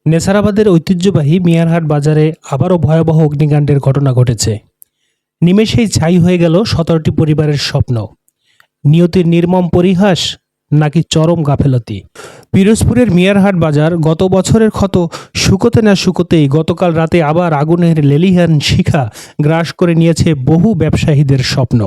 নেছারাবাদের ঐতিহ্যবাহী মিয়ারহাট বাজারে আবারও ভয়াবহ অগ্নিকাণ্ডের ঘটনা ঘটেছে। নিমেষেই ছাই হয়ে গেল ১৭টি পরিবারের স্বপ্ন। নিয়তির নির্মম পরিহাস নাকি চরম গাফেলতি? পিরোজপুরের মিয়ারহাট বাজার গত বছরের ক্ষত শুকোতে না শুকোতেই গতকাল রাতে আবার আগুনের লেলিহান শিখা গ্রাস করে নিয়েছে বহু ব্যবসায়ীদের স্বপ্ন।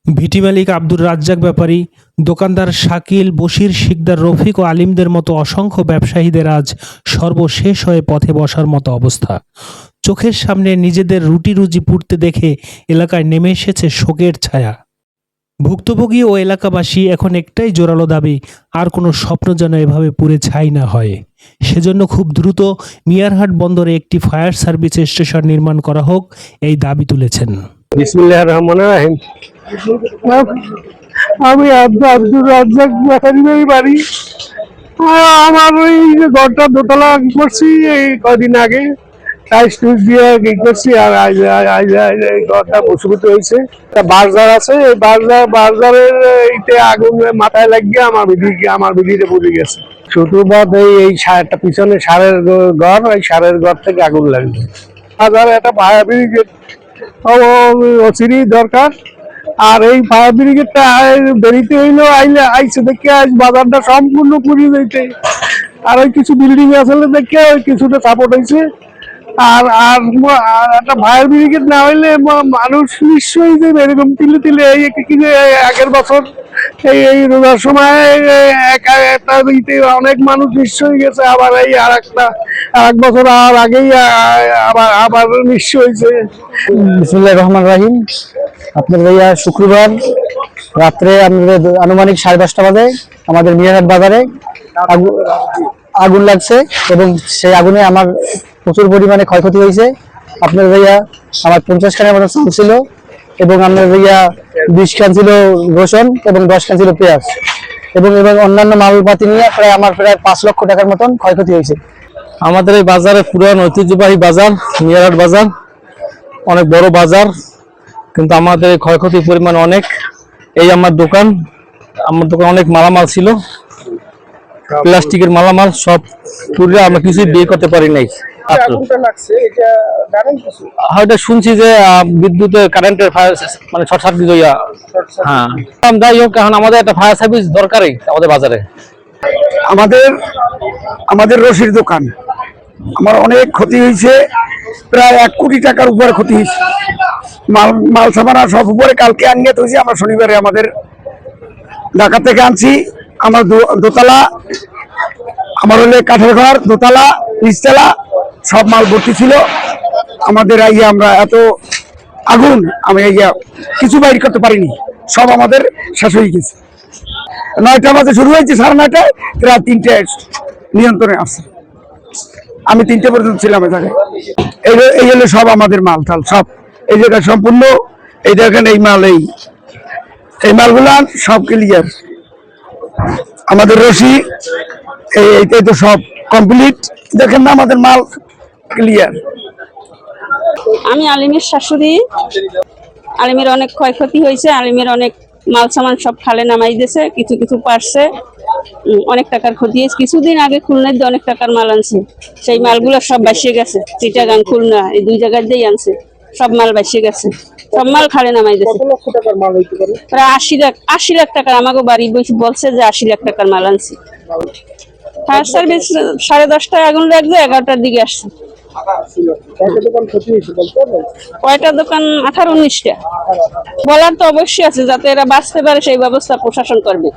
ভিটি মালিক আব্দুর রাজ্জাক ব্যাপারী, দোকানদার শাকিল, বশির, শিকদার, রফিক ও আলিমদের মতো অসংখ্য ব্যবসায়ীদের আজ সর্বশেষ হয়ে পথে বসার মতো অবস্থা। চোখের সামনে নিজেদের রুটি রুজি পুড়তে দেখে এলাকায় নেমে এসেছে শোকের ছায়া। ভুক্তভোগী ও এলাকাবাসী এখন একটাই জোরালো দাবি, আর কোনো স্বপ্ন যেন এভাবে পুড়ে ছাই না হয়। সেজন্য খুব দ্রুত মিয়ারহাট বন্দরে একটি ফায়ার সার্ভিস স্টেশন নির্মাণ করা হোক, এই দাবি তুলেছেন। বিসমিল্লাহির রহমানির রহিম। আমি আব্দুর রাজ্জাক ব্যাপারীর বাড়ি। আমার ওই ঘরটা দোতলা করছি এই কদিন আগে, টাইস টুইস দিয়ে করছি, আর এই ঘরটা বসুবতী হয়েছে। বাজার আছে, এই বাজারের এইতে আগুন মাথায় লাগিয়ে আমার বিদিতে পুড়ে গেছে। শুক্রবার এই সারটা পিছনে সারের ঘর, ওই সারের ঘর থেকে আগুন লাগবে। বাজারে একটা ফায়ার ব্রিগেড অচিরেই দরকার। আর এই ফায়ার ব্রিগেডটা দেরিতে হইলো, আইসে দেখে আজ বাজারটা সম্পূর্ণ পুড়িয়ে যাইতে। আর ওই কিছু বিল্ডিং আসলে দেখে ওই কিছুটা সাপোর্ট হয়েছে। আর আর একটা ফায়ার ব্রিগেড না হইলে মানুষ নিশ্চয়ই যে এরকম তিলে তিলে আগের বছর এই রোজার সময় একটা দিতে অনেক মানুষ নিশ্চয়ই গেছে। আবার এই এক বছর আর আগেই আবার নিশ্চয় হয়েছে। বিসমিল্লাহির রহমানির রহিম। আপনার ভাইয়া শুক্রবার রাত্রে আমাদের আনুমানিক 10:30 বাজে আমাদের মিয়ারহাট বাজারে আগুন লাগছে, এবং সেই আগুনে আমার প্রচুর পরিমাণে ক্ষয়ক্ষতি হয়েছে। আপনার ভাইয়া আমার 50 খানের মতো চাল ছিল, এবং আপনার ভাইয়া 20 খান ছিল রসুন এবং 10 খান ছিল পেঁয়াজ, এবং অন্যান্য মালপাতি নিয়ে প্রায় 5 লক্ষ টাকার মতন ক্ষয়ক্ষতি হয়েছে। আমাদের এই বাজারে পুরান ঐতিহ্যবাহী বাজার মিয়ারহাট বাজার, অনেক বড় বাজার, কিন্তু আমাদের ক্ষয়ক্ষতির পরিমাণ অনেক। এই আমার দোকান অনেক মালামাল ছিল, প্লাস্টিকের মালামাল সব পুরো আমরা কিছুই বিয়ে করতে পারি নাই। হয়তো শুনছি যে বিদ্যুতের কারেন্টের ফায়ার মানে শর্ট সার্কিট হইয়া। হ্যাঁ, যাই হোক, এখন আমাদের একটা ফায়ার সার্ভিস দরকারই আমাদের বাজারে। আমাদের রশির দোকান, আমার অনেক ক্ষতি হয়েছে, প্রায় 1 কোটি টাকার উপরে ক্ষতি হয়েছে। মাল সামানা সব উপরে কালকে আনিয়ে তো আমরা শনিবারে আমাদের ঢাকা থেকে আনছি। আমার দোতলা, আমার হলে কাঠের ঘর, দোতলা নিচতলা সব মাল ভর্তি ছিল আমাদের। আমরা এত আগুন, আমি কিছু বাইর করতে পারিনি, সব আমাদের শেষ হয়ে গেছে। 9টা বাজে শুরু হয়েছে, 9:30টায় প্রায় 3টায় নিয়ন্ত্রণে আছে। আমি 3টে পর্যন্ত ছিলাম এ জায়গায়। এই হলো সব আমাদের মাল টাল সব এই জায়গায় সম্পূর্ণ। এই দেখেন এই মালগুলা সব ক্লিয়ার। আমাদের রশি এইটাই তো সব কমপ্লিট, দেখেন না আমাদের মাল ক্লিয়ার। আমি আলিমের শাশুড়ি। আলিমের অনেক ক্ষয়ক্ষতি হয়েছে, আলিমের অনেক মাল সামান সব খালে নামাই দিয়েছে, কিছু কিছু পারছে, অনেক টাকার ক্ষতি হয়েছে। কিছুদিন আগে খুলনার দিয়ে অনেক টাকার মাল আনছে, সেই মালগুলো সব বাসিয়ে গেছে। চিটাগাং খুলনা এই 2 জায়গার দিয়েই আনছে, সব মাল বাসিয়ে গেছে, সব মাল খালে নামাই দিয়েছে। প্রায় 80 লাখ টাকার। আমাকে বাড়ি বলছে যে 80 লাখ টাকার মাল আনছি। ফায়ার সার্ভিস 10:30টায় আগুন লাগছে, 11টার দিকে আসছে। কয়টা দোকান? 18-19টা। বলার তো অবশ্যই আছে, যাতে এরা বাঁচতে পারে সেই ব্যবস্থা প্রশাসন করবে।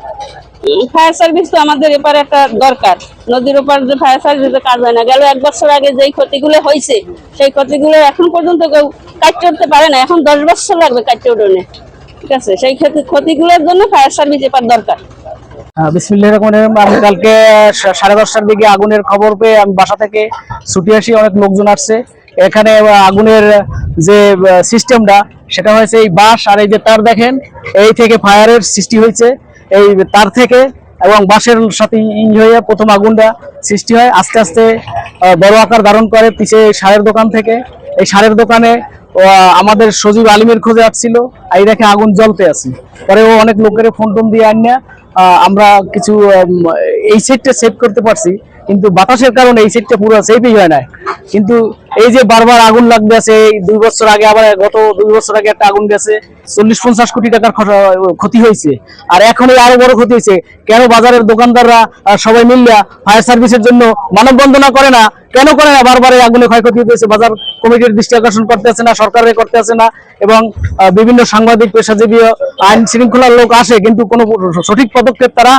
ফায়ার সার্ভিস তো আমাদের এপারে একটা দরকার। নদীর ওপার যে ফায়ার সার্ভিসে কাজ হয় না। গেল 1 বছর আগে যেই ক্ষতিগুলো হয়েছে, সেই ক্ষতিগুলো এখন পর্যন্ত কেউ কাটতে উঠতে পারে না। এখন 10 বছর লাগবে কাটতে উঠোনে। ঠিক আছে, সেই ক্ষতিগুলোর জন্য ফায়ার সার্ভিস এপার দরকার। বিসমিল্লাহির রহমানির রহিম। আমি কালকে 10:30টার দিকে আগুনের খবর পেয়ে আমি বাসা থেকে ছুটে আসি। অনেক লোকজন আসছে এখানে। আগুনের যে সিস্টেমটা সেটা হয়েছে এই বাঁশ আর এই যে তার দেখেন, এই থেকে ফায়ারের সৃষ্টি হয়েছে। এই তার থেকে এবং বাঁশের সাথে ইঞ্জ হয়ে প্রথম আগুনটা সৃষ্টি হয়, আস্তে আস্তে বড় আকার ধারণ করে পিছে সারের দোকান থেকে। এই সারের দোকানে আমাদের সজীব আলিমের খোঁজে আসছিল, এই রেখে আগুন জ্বলতে আছে। পরে ও অনেক লোকের ফোন টোন দিয়ে আনিয়া আমরা কিছু এই সেটটা সেভ করতে পারছি। কিন্তু বাতাসের কারণে এই সেটটা পুরো সেফই হয় না। কিন্তু এই যে বারবার আগুন লাগবে আছে, এই 2 বছর আগে আবার গত 2 বছর আগে একটা আগুন গেছে, 40-50 কোটি টাকার ক্ষতি হয়েছে। আর এখন এই আরো বড় ক্ষতি হয়েছে। কেন বাজারের দোকানদাররা সবাই মিলিয়া ফায়ার সার্ভিসের জন্য মানববন্ধনা করে না? কেন করে না? বারবার এই আগুনে ক্ষয়ক্ষতি হয়েছে, বাজার কমিটির দৃষ্টি আকর্ষণ করতে আসে না, সরকারের করতে আসে না, এবং বিভিন্ন সাংবাদিক, পেশাজীবী, আইন শৃঙ্খলার লোক আসে, কিন্তু কোনো সঠিক পদক্ষেপ তারা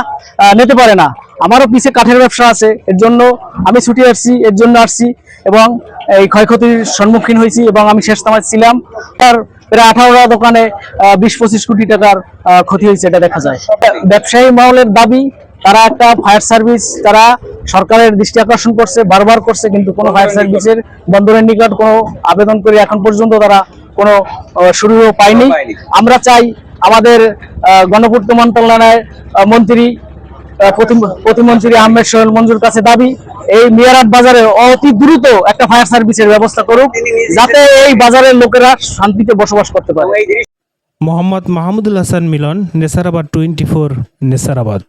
নিতে পারে না। আমারও পিছে কাঠের ব্যবসা আছে, এর জন্য আমি ছুটি আসছি, এর জন্য আসছি, এবং এই ক্ষয়ক্ষতির সম্মুখীন হয়েছি। এবং আমি শেষ তামায় ছিলাম, তার প্রায় 18টা দোকানে 20-25 কোটি টাকার ক্ষতি হয়েছে, এটা দেখা যায়। ব্যবসায়ী মহলের দাবি, তারা একটা ফায়ার সার্ভিস তারা সরকারের দৃষ্টি আকর্ষণ করছে, বারবার করছে, কিন্তু কোনো ফায়ার সার্ভিসের বন্দরের নিকট কোনো আবেদন করে এখন পর্যন্ত তারা কোনো শুরুও পায়নি। আমরা চাই আমাদের গণপূর্ত মন্ত্রণালয়ের মন্ত্রী, প্রতিমন্ত্রী আহমেদ সোহেল মঞ্জুর কাছে দাবি, এই মিয়ারহাট বাজারে অতি দ্রুত একটা ফায়ার সার্ভিসের ব্যবস্থা করুক, যাতে এই বাজারের লোকেরা শান্তিতে বসবাস করতে পারে। মোহাম্মদ মাহমুদুল হাসান মিলন, নেসারাবাদ 24, নেসারাবাদ।